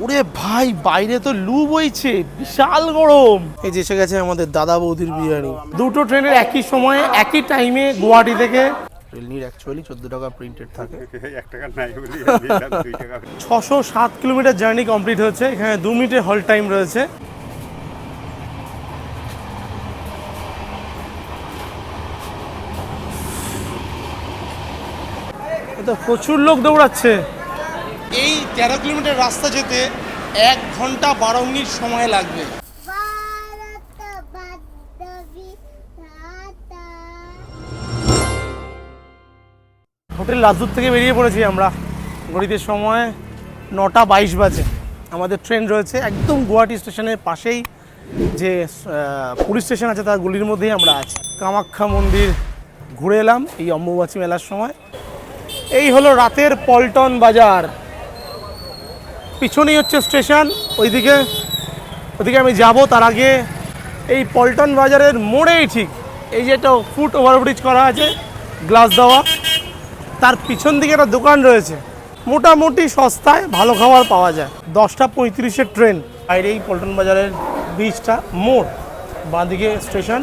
ওরে ভাই বাইরে তো লু বইছে, বিশাল গরম। এই যে এসে গেছে আমাদের দাদা বৌদির বিরিয়ানি। দুটো ট্রেনের একই সময়ে একই টাইমে গুয়াহাটি থেকে। রেলনির অ্যাকচুয়ালি 14 টাকা প্রিন্টেড থাকে, 1 টাকা নাই বলি 2 টাকা। 607 কিলোমিটার জার্নি কমপ্লিট হচ্ছে। এখানে 2 মিনিটের হল্ট টাইম রয়েছে। তো প্রচুর লোক দৌড়াচ্ছে। এই 13 কিলোমিটার রাস্তা যেতে 1 ঘন্টা 12 মিনিট সময় লাগবে। হোটেল রাজদূত থেকে বেরিয়ে পড়েছি আমরা। ঘড়িতে সময় 9:22 বাজে। আমাদের ট্রেন রয়েছে একদম গুয়াহাটি স্টেশনের পাশেই, যে পুলিশ স্টেশন আছে তার গলির মধ্যেই আমরা আছি। কামাখ্যা মন্দির ঘুরে এলাম এই অম্বুবাচী মেলার সময়। এই হলো রাতের পল্টন বাজার। পিছনেই হচ্ছে স্টেশন, ওইদিকে আমি যাব। তার আগে এই পল্টন বাজারের মোড়েই ঠিক এই যে একটা ফুট ওভারব্রিজ করা আছে গ্লাস দেওয়া, তার পিছন দিকে একটা দোকান রয়েছে। মোটামুটি সস্তায় ভালো খাবার পাওয়া যায়। 10:35-এর ট্রেন। বাইরে এই পল্টন বাজারের ব্রিজটা, মোড়, বাঁদিকে স্টেশন।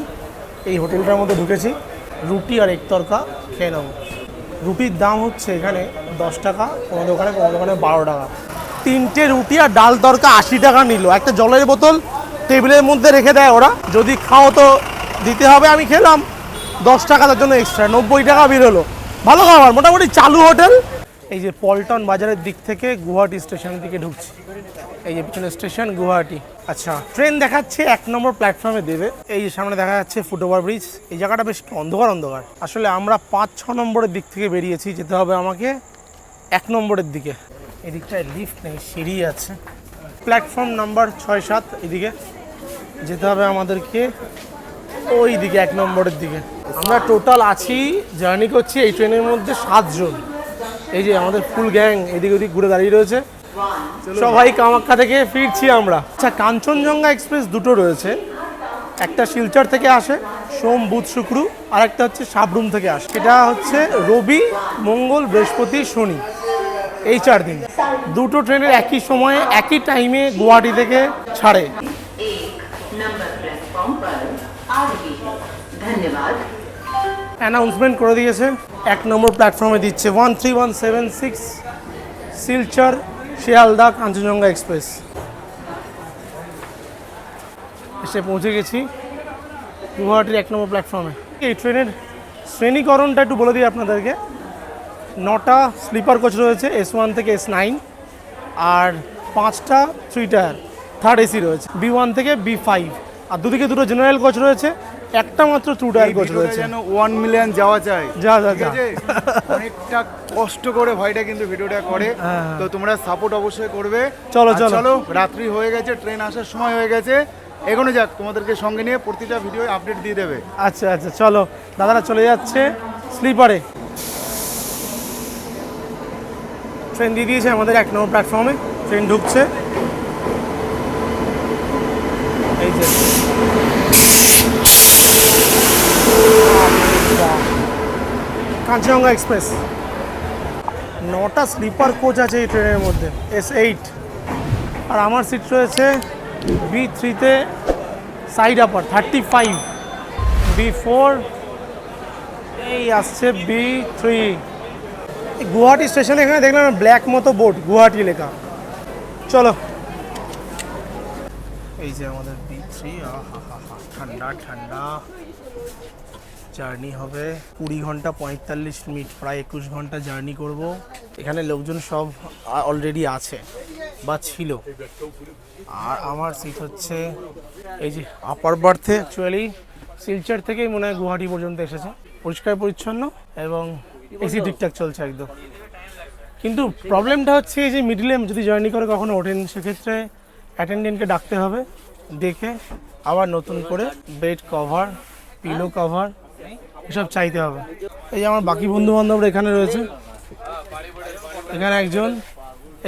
এই হোটেলটার মধ্যে ঢুকেছি। রুটি আর এক তরকা খেয়ে নেব। রুটির দাম হচ্ছে এখানে 10 টাকা, কোনো দোকানে 12 টাকা। 3টে রুটি আর ডাল তরকা 80 টাকা নিল। একটা জলের বোতল টেবিলের মধ্যে রেখে দেয় ওরা, যদি খাও তো দিতে হবে। আমি খেলাম 10 টাকা, তার জন্য এক্সট্রা 90 টাকা বেরোলো। ভালো খাবার, মোটামুটি চালু হোটেল। এই যে পল্টন বাজারের দিক থেকে গুয়াহাটি স্টেশনের দিকে ঢুকছি। এই যে পিছনে স্টেশন গুয়াহাটি। আচ্ছা, ট্রেন দেখাচ্ছে 1 নম্বর প্ল্যাটফর্মে দেবে। এই যে সামনে দেখা যাচ্ছে ফুটওভার ব্রিজ। এই জায়গাটা বেশ অন্ধকার। আসলে আমরা 5-6 নম্বরের দিক থেকে বেরিয়েছি, যেতে হবে আমাকে 1 নম্বরের দিকে। এদিকটায় লিফট নেই, সিঁড়ি আছে। প্ল্যাটফর্ম নাম্বার 6-7 এদিকে যেতে হবে আমাদেরকে, ওই দিকে 1 নম্বরের দিকে। আমরা টোটাল আছি, জার্নি করছি এই ট্রেনের মধ্যে 7 জন। এই যে আমাদের ফুল গ্যাং এদিক ওদিক ঘুরে দাঁড়িয়ে রয়েছে। সবাই কামাখ্যা থেকে ফিরছি আমরা। আচ্ছা, কাঞ্চনজঙ্ঘা এক্সপ্রেস দুটো রয়েছে। একটা শিলচর থেকে আসে সোম, বুধ, শুক্র, আর একটা হচ্ছে সাবরুম থেকে আসে। এটা হচ্ছে রবি, মঙ্গল, বৃহস্পতি, শনি, এই 4 দিন। দুটো ট্রেনের একই সময়ে একই টাইমে গুয়াহাটি থেকে ছাড়ে। অ্যানাউন্সমেন্ট করে দিয়েছে, 1 নম্বর প্ল্যাটফর্মে দিচ্ছে 13176 শিলচর শিয়ালদা কাঞ্চনজঙ্ঘা এক্সপ্রেস। এসে পৌঁছে গেছি গুয়াহাটির 1 নম্বর প্ল্যাটফর্মে। এই ট্রেনের শ্রেণীকরণটা একটু বলে দিই আপনাদেরকে। 9টা স্লিপার কোচ রয়েছে S1 থেকে S9, আর 5টা 3 টায়ার থার্ড এসি রয়েছে B1 থেকে B5, আর দুদিকে দুটো জেনারেল কোচ রয়েছে, একটা মাত্র 2 টায়ার কোচ রয়েছে। যেন 1 মিলিয়ন যাওয়া চাই। যা অনেকটা কষ্ট করে ভাইটা কিন্তু ভিডিওটা করে, তো তোমরা সাপোর্ট অবশ্যই করবে। চলো, রাত্রি হয়ে গেছে, ট্রেন আসার সময় হয়ে গেছে, এগোনো যাক। তোমাদেরকে সঙ্গে নিয়ে প্রতিটা ভিডিও আপডেট দিয়ে দেবে। আচ্ছা, চলো। দাদারা চলে যাচ্ছে স্লিপারে। ট্রেন দিয়ে দিয়েছে আমাদের 1 নম্বর প্ল্যাটফর্মে। ট্রেন ঢুকছে। এই যে কাঞ্চনজঙ্ঘা এক্সপ্রেস। 9টা স্লিপার কোচ আছে এই ট্রেনের মধ্যে, S8, আর আমার সিট রয়েছে B3-তে সাইড আপার 35, B4, এই আসছে B3। গুয়াহাটি স্টেশনে এখানে দেখলাম ব্ল্যাক মতো বোর্ড, গুয়াহাটি লেখা। চলো, এই যে আমাদের B3। ঠান্ডা জার্নি হবে 20 ঘন্টা 45 মিনিট, প্রায় 21 ঘন্টা জার্নি করব। এখানে লোকজন সব অলরেডি আছে বা ছিল, আর আমার সিট হচ্ছে এই যে আপার বার্থে। অ্যাকচুয়ালি শিলচর থেকেই মনে হয় গুয়াহাটি পর্যন্ত এসেছে। পরিষ্কার পরিচ্ছন্ন এবং এসি ঠিকঠাক চলছে একদম। কিন্তু প্রবলেমটা হচ্ছে এই যে মিডিলে যদি জার্নি করে কখনো ওঠেন, সেক্ষেত্রে অ্যাটেন্ডেন্টকে ডাকতে হবে, দেখে আবার নতুন করে বেড কভার, পিলো কভার এসব চাইতে হবে। এই যে আমার বাকি বন্ধু বান্ধবরা এখানে রয়েছে। এখানে একজন,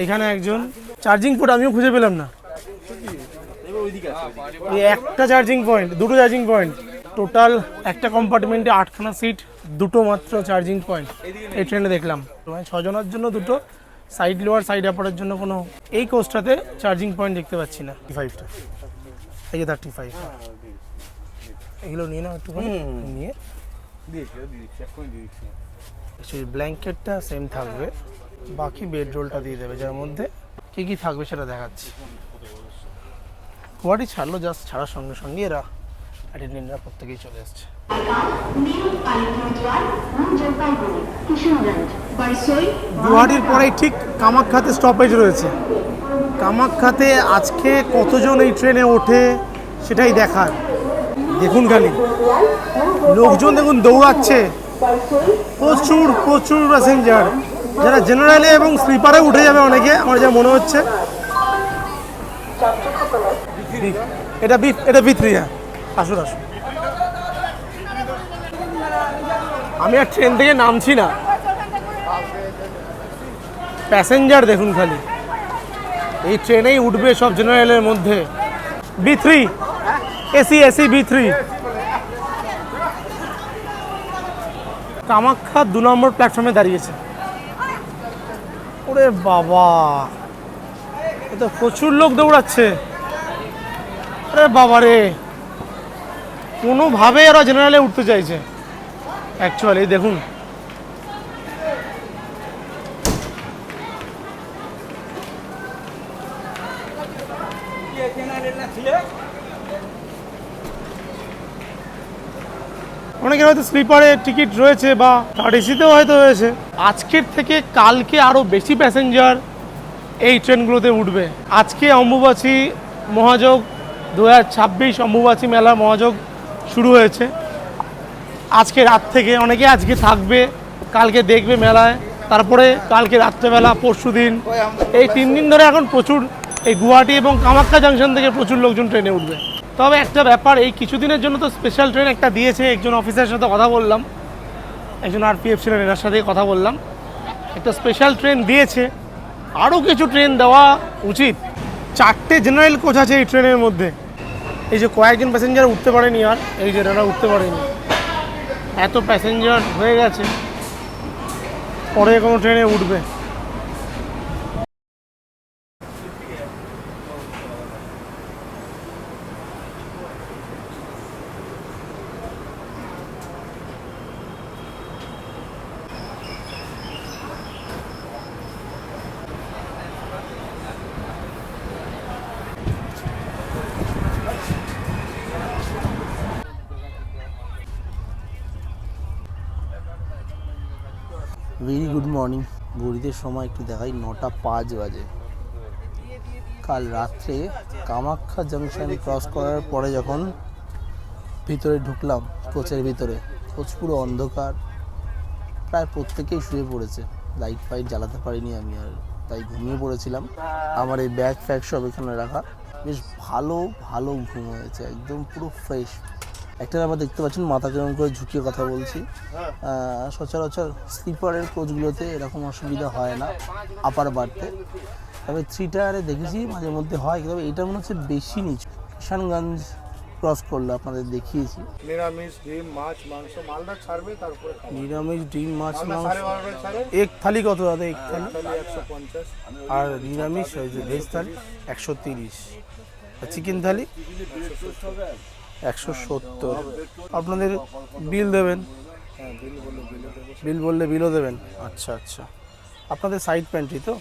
এখানে একজন। চার্জিং পোর্ট আমিও খুঁজে পেলাম না। একটা চার্জিং পয়েন্ট, দুটো চার্জিং পয়েন্ট। টোটাল একটা কম্পার্টমেন্টে 8খানা সিট, দুটো মাত্র চার্জিং পয়েন্ট এই ট্রেনে দেখলাম। 6 জনের জন্য দুটো সাইড লোয়ার সাইড আপারের জন্য কোনো এই কোচটাতে চার্জিং পয়েন্ট দেখতে পাচ্ছি না। 35টা এই যে 35 এগুলো নিয়ে নাও একটুখানি নিয়ে সেই ব্ল্যাঙ্কেটটা সেম থাকবে, বাকি বেড রোলটা দিয়ে দেবে, যার মধ্যে কী কী থাকবে সেটা দেখাচ্ছি। গুয়াহাটি ছাড়লো, জাস্ট ছাড়ার সঙ্গে সঙ্গে এরা অ্যাটেন্ডেন্টরা প্রত্যেকেই চলে আসছে। গুয়াহাটির পরেই ঠিক কামাখ্যাতে স্টপেজ রয়েছে। কামাখ্যাতে আজকে কতজন এই ট্রেনে ওঠে সেটাই দেখার। দেখুন খালি লোকজন, দেখুন দৌড়াচ্ছে, প্রচুর প্রচুর প্যাসেঞ্জার, যারা জেনারেলে এবং স্লিপারে উঠে যাবে অনেকে, আমার যা মনে হচ্ছে। এটা ভিতরি, হ্যাঁ আসুন আসুন। আমি আর ট্রেন থেকে নামছি না, প্যাসেঞ্জার দেখুন খালি, এই ট্রেনেই উঠবে সব জেনারেলের মধ্যে। B3 AC B3। কামাখ্যা 2 নম্বর প্ল্যাটফর্মে দাঁড়িয়েছে। ওরে বাবা, এ তো প্রচুর লোক দৌড়াচ্ছে। আরে বাবা রে, কোনোভাবে এরা জেনারেলে উঠতে চাইছে অ্যাকচুয়ালি। দেখুন অনেকের হয়তো স্লিপারে টিকিট রয়েছে বা থার্ড এসিতেও হয়তো হয়েছে। আজকের থেকে কালকে আরও বেশি প্যাসেঞ্জার এই ট্রেনগুলোতে উঠবে। আজকে অম্বুবাচী মহাযোগ 2026 অম্বুবাচী মেলা মহাযোগ শুরু হয়েছে। আজকে রাত থেকে অনেকে আজকে থাকবে, কালকে দেখবে মেলায়, তারপরে কালকে রাত্রেবেলা, পরশু দিন, এই 3 দিন ধরে এখন প্রচুর এই গুয়াহাটি এবং কামাখ্যা জাংশন থেকে প্রচুর লোকজন ট্রেনে উঠবে। তবে একটা ব্যাপার, এই কিছুদিনের জন্য তো স্পেশাল ট্রেন একটা দিয়েছে। একজন অফিসারের সাথে কথা বললাম, একজন RPF ছিলেন, এনার সাথে কথা বললাম, একটা স্পেশাল ট্রেন দিয়েছে, আরও কিছু ট্রেন দেওয়া উচিত। 4টে জেনারেল কোচ আছে এই ট্রেনের মধ্যে। এই যে কয়েকজন প্যাসেঞ্জার উঠতে পারেনি, আর এই যে এনারা উঠতে পারেনি, এত প্যাসেঞ্জার হয়ে গেছে, পরে কোনো ট্রেনে উঠবে। Very good morning. ঘড়িতে সময় একটু দেখাই 9টা 5 বাজে। কাল রাত্রে কামাখ্যা জাংশন ক্রস করার পরে যখন ভিতরে ঢুকলাম, কোচের ভিতরে, কোচ পুরো অন্ধকার, প্রায় প্রত্যেকেই শুয়ে পড়েছে। লাইট ফাইট জ্বালাতে পারিনি আমি, আর তাই ঘুমিয়ে পড়েছিলাম। আমার এই ব্যাগ ফ্যাগ সব এখানে রাখা, বেশ ভালো ভালো ঘুম হয়েছে, একদম পুরো ফ্রেশ। একটা ব্যাপার দেখতে পাচ্ছেন, মাথা কেমন করে ঝুঁকিয়ে কথা বলছি। সচরাচর স্লিপারের কোচগুলোতে এরকম অসুবিধা হয় না আপার বাড়তে, তবে 3 টায়ারে দেখেছি মাঝে মধ্যে হয়, তবে এটা মনে হচ্ছে বেশি নিচু। কিষানগঞ্জ ক্রস করলে আপনাদের দেখিয়েছি। নিরামিষ ডিম মাছ মাংস মালদা ছাড়বে, তারপরে নিরামিষ ডিম মাছ মাংস এক থালি কত দাদা? এক থালি 150, আর নিরামিষ ওই যে ভেজ থালি 130, আর চিকেন থালি 170। আপনাদের বিল দেবেন? বিল বললে বিলও দেবেন? আচ্ছা আচ্ছা। আপনাদের সাইড প্যান্ট্রি তো?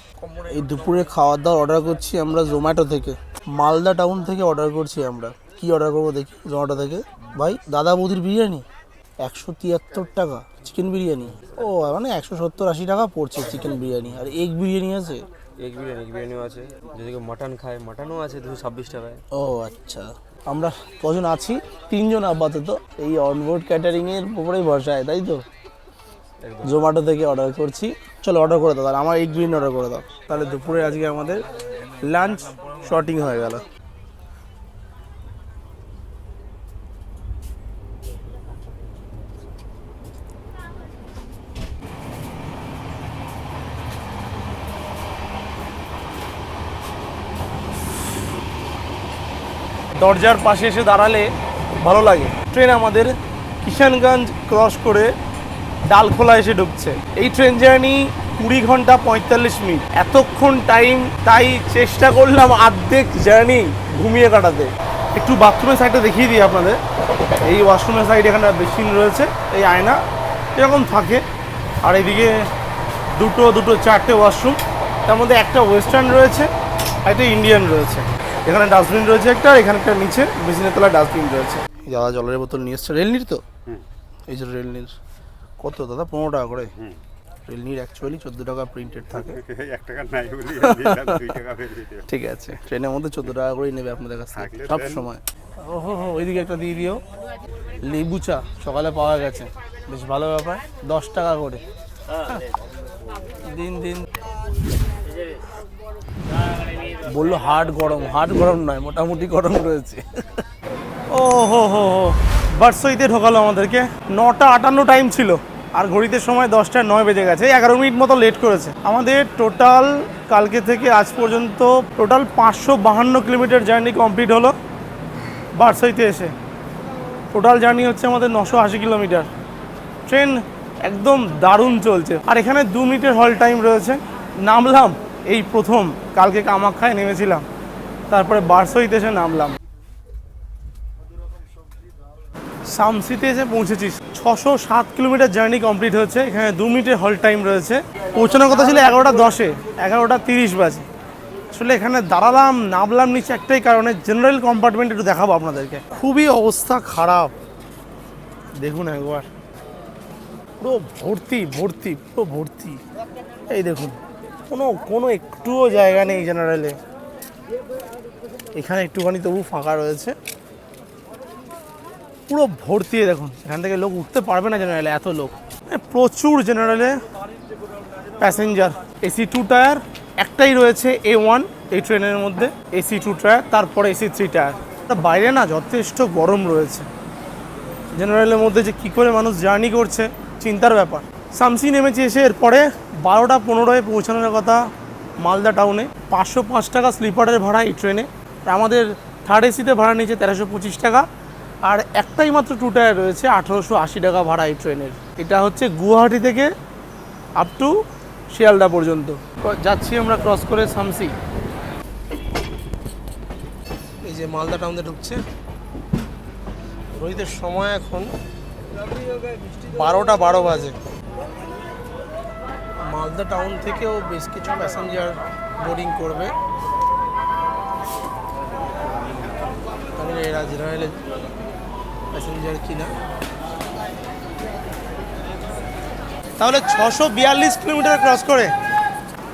এই দুপুরে খাওয়ার দাওয়ার অর্ডার করছি আমরা জোম্যাটো থেকে, মালদা টাউন থেকে অর্ডার করছি আমরা। কি অর্ডার করবো দেখি জোম্যাটো থেকে। ভাই দাদা বৌদির বিরিয়ানি 173 টাকা, চিকেন বিরিয়ানি। ও মানে 170-80 টাকা পড়ছে চিকেন বিরিয়ানি। আর এগ বিরিয়ানি আছে? এগ বিরিয়ানিও আছে, যদি কেউ মাটন খায় মাটনও আছে 226 টাকায়। ও আচ্ছা। আমরা কজন আছি? 3 জন আপাতত। এই অনবোর্ড ক্যাটারিংয়ের উপরেই ভরসায়, তাই তো? জোম্যাটো থেকে অর্ডার করছি। চলো অর্ডার করে দাও, আমার এগ বিরিয়ানি অর্ডার করে দাও। তাহলে দুপুরে আজকে আমাদের লাঞ্চ শর্টিং হয়ে গেল। দরজার পাশে এসে দাঁড়ালে ভালো লাগে। ট্রেন আমাদের কিষানগঞ্জ ক্রস করে ডালখোলা এসে ঢুকছে। এই ট্রেন জার্নি 20 ঘন্টা 45 মিনিট, এতক্ষণ টাইম, তাই চেষ্টা করলাম অর্ধেক জার্নি ঘুমিয়ে কাটাতে। একটু বাথরুমের সাইডটা দেখিয়ে দিই আপনাদের। এই ওয়াশরুমের সাইড এখানে বেসিন রয়েছে, এই আয়না এরকম থাকে, আর এইদিকে দুটো চারটে ওয়াশরুম, তার মধ্যে একটা ওয়েস্টার্ন রয়েছে আর একটা ইন্ডিয়ান রয়েছে। এখানে ডাস্টবিন রয়েছে একটা, আর এখানে একটা নিচে বেসিনের তলায় ডাস্টবিন রয়েছে। দাদা জলের বোতল নিয়ে এসছে, রেলনির তো, এই যে রেলনির কত দাদা, 15 টাকা করে। রেলনির অ্যাকচুয়ালি 14 টাকা প্রিন্টেড থাকে। 1 টাকা নাই বলি 2 টাকা বেরিয়ে। ঠিক আছে, ট্রেনের মধ্যে 14 টাকা করেই নেবে আপনাদের কাছ থেকে সব সময়। ওহো হো, ওইদিকে একটা দিয়ে দিও। লেবু চা সকালে পাওয়া গেছে, বেশ ভালো ব্যাপার, 10 টাকা করে। দিন দিন বললো হার্ড গরম নয়, মোটামুটি গরম রয়েছে। ও হো হো হো, বার্সইতে ঢোকালো আমাদেরকে। 9টা 58 টাইম ছিল, আর ঘড়িতে সময় 10টা 9 বেজে গেছে, 11 মিনিট মতো লেট করেছে। আমাদের টোটাল কালকে থেকে আজ পর্যন্ত টোটাল 552 কিলোমিটার জার্নি কমপ্লিট হলো বার্সইতে এসে। টোটাল জার্নি হচ্ছে আমাদের 980 কিলোমিটার। ট্রেন একদম দারুণ চলছে, আর এখানে 2 মিনিটের হল টাইম রয়েছে। নামলাম এই প্রথম, কালকে কামাখ্যায় নেমেছিলাম, তারপরে বার্সইতে এসে নামলাম। সামসিতে এসে পৌঁছেছি। 607 কিলোমিটার জার্নি কমপ্লিট হচ্ছে। এখানে 2 মিনিটের হল টাইম রয়েছে। পৌঁছানোর কথা ছিল 11টা 10-এ, 11টা 30 বাজে। আসলে এখানে দাঁড়ালাম, নামলাম নিচে একটাই কারণে, জেনারেল কম্পার্টমেন্ট একটু দেখাবো আপনাদেরকে। খুবই অবস্থা খারাপ, দেখুন একবার, পুরো ভর্তি পুরো ভর্তি। এই দেখুন, কোনো একটুও জায়গা নেই জেনারেলে। এখানে একটুখানি তবু ফাঁকা রয়েছে, পুরো ভর্তি। দেখুন এখান থেকে লোক উঠতে পারবে না জেনারেলে, এত লোক। প্রচুর জেনারেলে প্যাসেঞ্জার। এসি 2 টায়ার একটাই রয়েছে, A1 এই ট্রেনের মধ্যে, এসি 2 টায়ার, তারপরে এসি 3 টায়ার। বাইরে না যথেষ্ট গরম রয়েছে। জেনারেলের মধ্যে যে কী করে মানুষ জার্নি করছে, চিন্তার ব্যাপার। সামসি নেমেছি এসে, এরপরে 12টা 15-এ পৌঁছানোর কথা মালদা টাউনে। 505 টাকা স্লিপারের ভাড়া এই ট্রেনে। আমাদের থার্ড এসিতে ভাড়া নিয়েছে 1325 টাকা, আর একটাই মাত্র 2 টায়ার রয়েছে, 1880 টাকা ভাড়া এই ট্রেনের। এটা হচ্ছে গুয়াহাটি থেকে আপ টু শিয়ালদা পর্যন্ত যাচ্ছি আমরা, ক্রস করে সামসি। এই যে মালদা টাউনে ঢুকছে। ঘড়িতে সময় এখন 12টা 12 বাজে। মালদা টাউন থেকেও বেশ কিছু প্যাসেঞ্জার বোর্ডিং করবে। এরা জেনারেলে প্যাসেঞ্জার কিনা। তাহলে 642 কিলোমিটার ক্রস করে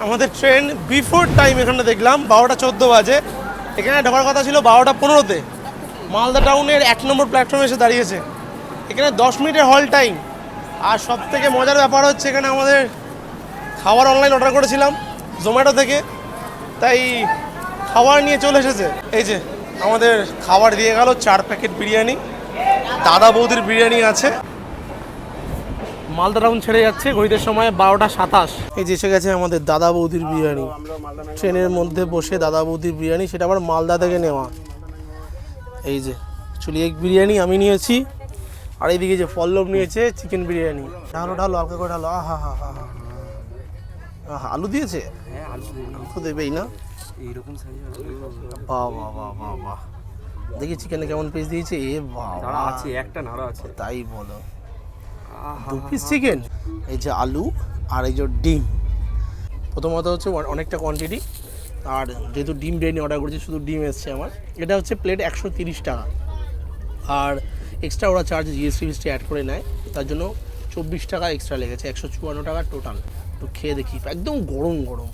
আমাদের ট্রেন বিফোর টাইম এখানে দেখলাম 12টা 14 বাজে। এখানে ঢোকার কথা ছিল 12টা 15-তে। মালদা টাউনের 1 নম্বর প্ল্যাটফর্মে এসে দাঁড়িয়েছে। এখানে 10 মিনিটের হল টাইম। আর সব থেকে মজার ব্যাপার হচ্ছে, এখানে আমাদের খাবার অনলাইন অর্ডার করেছিলাম জোম্যাটো থেকে, তাই খাবার নিয়ে চলে এসেছে। এই যে আমাদের খাবার দিয়ে গেল, 4 প্যাকেট বিরিয়ানি, দাদা বৌদির বিরিয়ানি আছে। মালদা টাউন ছেড়ে যাচ্ছে, ঘড়িতে সময় 12টা 27। এই যে এসে গেছে আমাদের দাদা বৌদির বিরিয়ানি। ট্রেনের মধ্যে বসে দাদা বৌদির বিরিয়ানি, সেটা আবার মালদা থেকে নেওয়া। এই যে চুলি এগ বিরিয়ানি আমি নিয়েছি, আর এইদিকে যে পল্লব নিয়েছে চিকেন বিরিয়ানি। ঢালো হালকা করে ঢালো। আহা হা হা হা, আলু দিয়েছে? হ্যাঁ, আলু তো দেবেই না, এইরকম সাইজ বাহ বাহ বাহ বাহ বাহ। দেখি চিকেনে কেমন পিস দিয়েছে। এ বাবা, আছে, একটা নাড়া আছে। তাই বলো, 2 পিস চিকেন। এই যে আলু আর এই যে ডিম। প্রথমত হচ্ছে অনেকটা কোয়ান্টিটি, আর যেহেতু ডিম বিরিয়ানি অর্ডার করেছি, শুধু ডিম এসছে আমার। এটা হচ্ছে প্লেট 130 টাকা, আর এক্সট্রা ওরা চার্জ জিএসটি অ্যাড করে নেয়, তার জন্য 24 টাকা এক্সট্রা লেগেছে, 154 টাকা টোটাল। তো খেয়ে দেখি, একদম গরম গরম।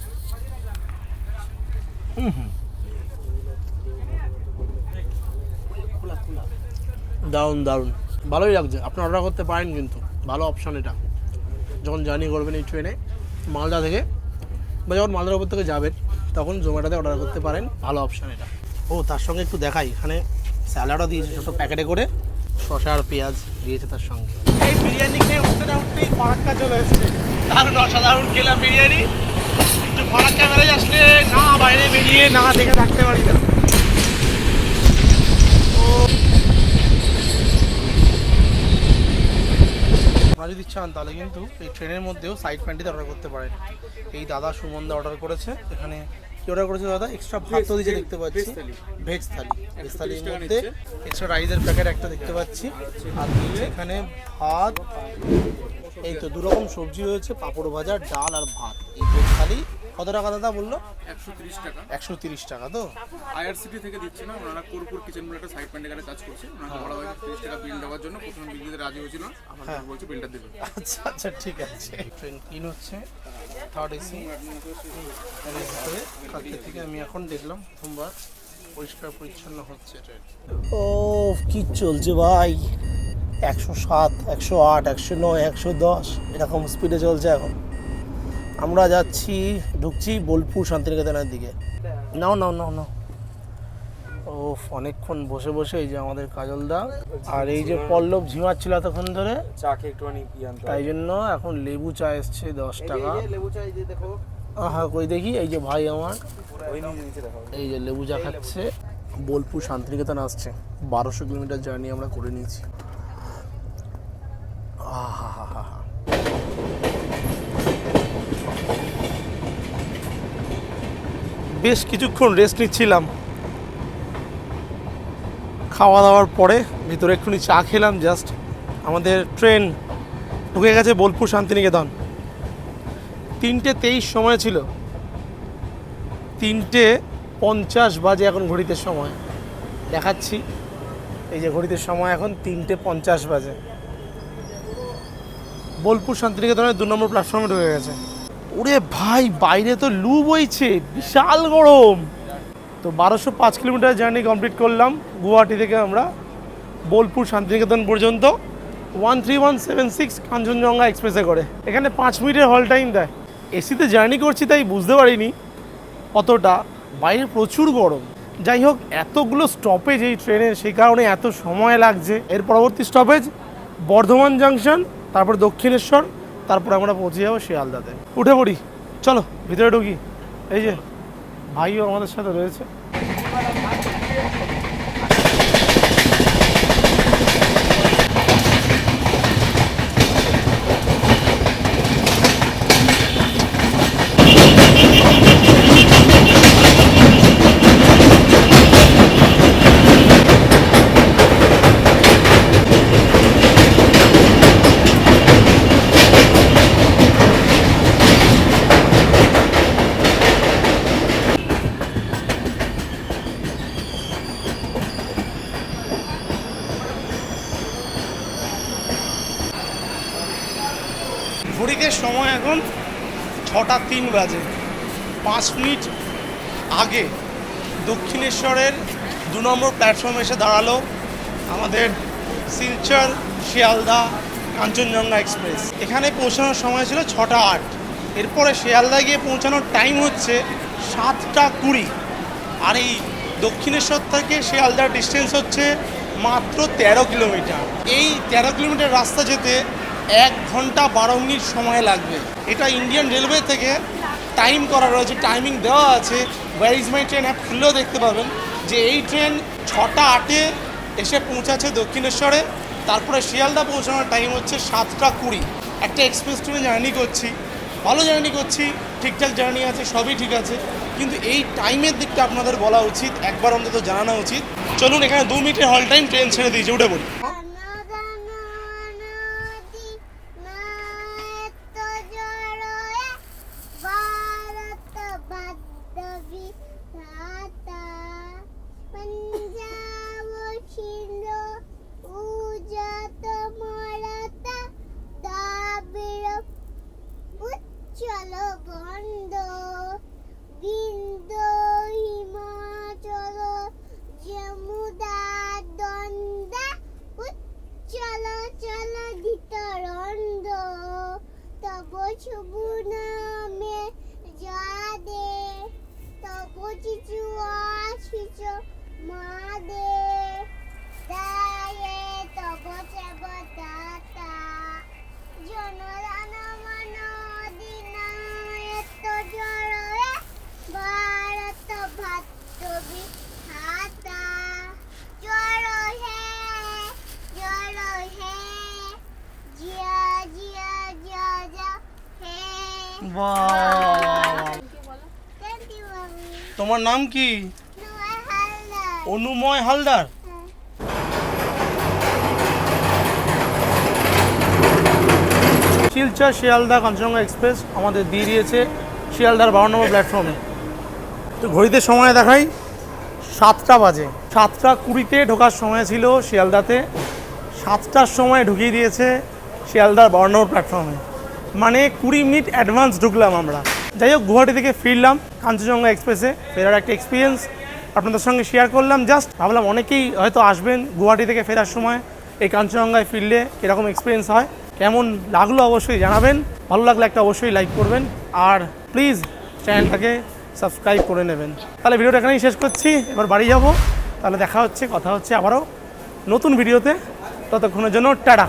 দারুণ দারুণ, ভালোই লাগছে। আপনি অর্ডার করতে পারেন, কিন্তু ভালো অপশান এটা। যখন জার্নি করবেন এই ট্রেনে মালদা থেকে, বা যখন মালদার উপর থেকে যাবেন, তখন জোম্যাটোতে অর্ডার করতে পারেন, ভালো অপশান এটা। ও তার সঙ্গে একটু দেখাই, এখানে স্যালাডও দিয়েছে ছোটো প্যাকেটে করে, শসা আর পেঁয়াজ দিয়েছে তার সঙ্গে। এই বিরিয়ানি খেয়ে উঠতে না উঠতেই ফারাক্কা চলে এসেছে। দারুণ অসাধারণ খেলাম বিরিয়ানি। একটু ফারাক্কা বেড়ে আসলে না বাইরে বেরিয়ে না দেখে থাকতে পারি না। যদি চান তাহলে কিন্তু এই ট্রেনের মধ্যেও সাইড প্যান্টিতে অর্ডার করতে পারেন। এই দাদা সুমনদা অর্ডার করেছে। এখানে কি অর্ডার করেছে দাদা? এক্সট্রা ভাত তো দিয়েছে দেখতে পাচ্ছি, ভেজ থালির মধ্যে এক্সট্রা রাইসের প্যাকেট একটা দেখতে পাচ্ছি, আর দিয়েছে এখানে ভাত, এই তো 2 রকম সবজি রয়েছে, পাঁপড় ভাজা, ডাল আর ভাত। এই ভেজ থালি কত টাকা দাদা বললো? 130 টাকা। 130 টাকা তো? আইআরসিটি থেকে দিচ্ছে না, ওনারা কোরপুর কিচেন বলে একটা সাইড প্যান্ডেকারে কাজ করছে, ওনাকে বলা হয়েছে 30 টাকা বিল দেওয়ার জন্য। প্রথমে বিল দিতে রাজি হয়েছিল, আপনার বলছে বিলটা দেবে। আচ্ছা আচ্ছা ঠিক আছে। ট্রেন ক্লিন হচ্ছে, থার্ড এসি কালকে থেকে আমি এখন দেখলাম প্রথমবার পরিষ্কার পরিচ্ছন্ন হচ্ছে ট্রেন। ও কি চলছে ভাই, 107, 108, 109, 110 এরকম স্পিডে চলছে এখন। আমরা ঢুকছি বোলপুর শান্তিনিকেতনের দিকে। নাও নাও নাও নাও। ও অনেকক্ষণ বসে বসে এই যে আমাদের কাজলদা আর এই যে পল্লব ঝিমাচ্ছিল এতক্ষণ ধরে, চা খেয়ে একটুখানি তাই জন্য এখন লেবু চা এসছে 10 টাকা। হ্যাঁ কই দেখি, এই যে ভাই আমার এই যে লেবু চা খাচ্ছে। বোলপুর শান্তিনিকেতন আসছে, 1200 কিলোমিটার জার্নি আমরা করে নিয়েছি। বেশ কিছুক্ষণ রেস্ট নিচ্ছিলাম, খাওয়া দাওয়ার পরে ভিতরে একটুখানি চা খেলাম জাস্ট। আমাদের ট্রেন ঢুকে গেছে বোলপুর শান্তিনিকেতন। 3:23 সময় ছিল, 3:50 বাজে এখন ঘড়িতে সময় দেখাচ্ছি। এই যে ঘড়িতে সময় এখন 3:50 বাজে। বোলপুর শান্তিনিকেতনের 2 নম্বর প্ল্যাটফর্মে ঢুকে গেছে। ওরে ভাই বাইরে তো লু বইছে, বিশাল গরম। তো 1205 কিলোমিটার জার্নি কমপ্লিট করলাম গুয়াহাটি থেকে আমরা বোলপুর শান্তিনিকেতন পর্যন্ত 13176 কাঞ্চনজঙ্ঘা এক্সপ্রেসে করে। এখানে 5 মিনিটের হল টাইম দেয়। এসিতে জার্নি করছি তাই বুঝতে পারিনি অতটা, বাইরে প্রচুর গরম। যাই হোক, এতগুলো স্টপেজ এই ট্রেনের, সেই কারণে এত সময় লাগছে। এর পরবর্তী স্টপেজ বর্ধমান জাংশন, তারপর দক্ষিণেশ্বর, তারপর আমরা পৌঁছে যাবো শিয়ালদাতে। উঠে পড়ি, চলো ভিতরে ঢুকি। এই যে ভাইও আমাদের সাথে রয়েছে। ঘড়িতে সময় এখন 6:03 বাজে। 5 মিনিট আগে দক্ষিণেশ্বরের 2 নম্বর প্ল্যাটফর্মে এসে দাঁড়ালো আমাদের শিলচর শিয়ালদা কাঞ্চনজঙ্ঘা এক্সপ্রেস। এখানে পৌঁছানোর সময় ছিল 6:08। এরপরে শিয়ালদা গিয়ে পৌঁছানোর টাইম হচ্ছে 7:20। আর এই দক্ষিণেশ্বর থেকে শিয়ালদার ডিস্টেন্স হচ্ছে মাত্র 13 কিলোমিটার। এই 13 কিলোমিটার রাস্তা যেতে 1 ঘন্টা 12 মিনিট সময় লাগবে। এটা ইন্ডিয়ান রেলওয়ে থেকে টাইম করা রয়েছে, টাইমিং দেওয়া আছে। Where is my train app খুললেও দেখতে পাবেন যে এই ট্রেন 6:08 এসে পৌঁছাচ্ছে দক্ষিণেশ্বরে। তারপরে শিয়ালদা পৌঁছানোর টাইম হচ্ছে 7:20। একটা এক্সপ্রেস ট্রেনে জার্নি করছি, ভালো জার্নি করছি, ঠিকঠাক জার্নি আছে, সবই ঠিক আছে, কিন্তু এই টাইমের দিকটা আপনাদের বলা উচিত, একবার অন্তত জানানো উচিত। চলুন, এখানে 2 মিনিটের হল টাইম, ট্রেন ছেড়ে দিয়েছে, উঠে পড়ি। চলো বন্ধ বিন্দু হিমাচল যমুনা দ্বন্দ্ব বাহ, তোমার নাম কি? অনুময় হালদার। শিলচর শিয়ালদা কাঞ্চনজঙ্ঘা এক্সপ্রেস আমাদের দিয়ে দিয়েছে শিয়ালদার 12 নম্বর প্ল্যাটফর্মে। তো ঘড়িতে সময় দেখাই 7টা বাজে। 7:20-তে ঢোকার সময় ছিল শিয়ালদাতে, 7টার সময় ঢুকিয়ে দিয়েছে শিয়ালদার 12 নম্বর প্ল্যাটফর্মে। মানে 20 মিনিট অ্যাডভান্স ঢুকলাম আমরা। যাই হোক, গুয়াহাটি থেকে ফিরলাম কাঞ্চনজঙ্ঘা এক্সপ্রেসে, ফেরার একটা এক্সপিরিয়েন্স আপনাদের সঙ্গে শেয়ার করলাম। জাস্ট ভাবলাম অনেকেই হয়তো আসবেন গুয়াহাটি থেকে ফেরার সময়, এই কাঞ্চনজঙ্ঘায় ফিরলে কীরকম এক্সপিরিয়েন্স হয়, কেমন লাগলো অবশ্যই জানাবেন। ভালো লাগলে একটা অবশ্যই লাইক করবেন, আর প্লিজ চ্যানেলটাকে সাবস্ক্রাইব করে নেবেন। তাহলে ভিডিওটা এখানেই শেষ করছি, এবার বাড়ি যাব। তাহলে দেখা হচ্ছে, কথা হচ্ছে আবারও নতুন ভিডিওতে। ততক্ষণের জন্য টাটা।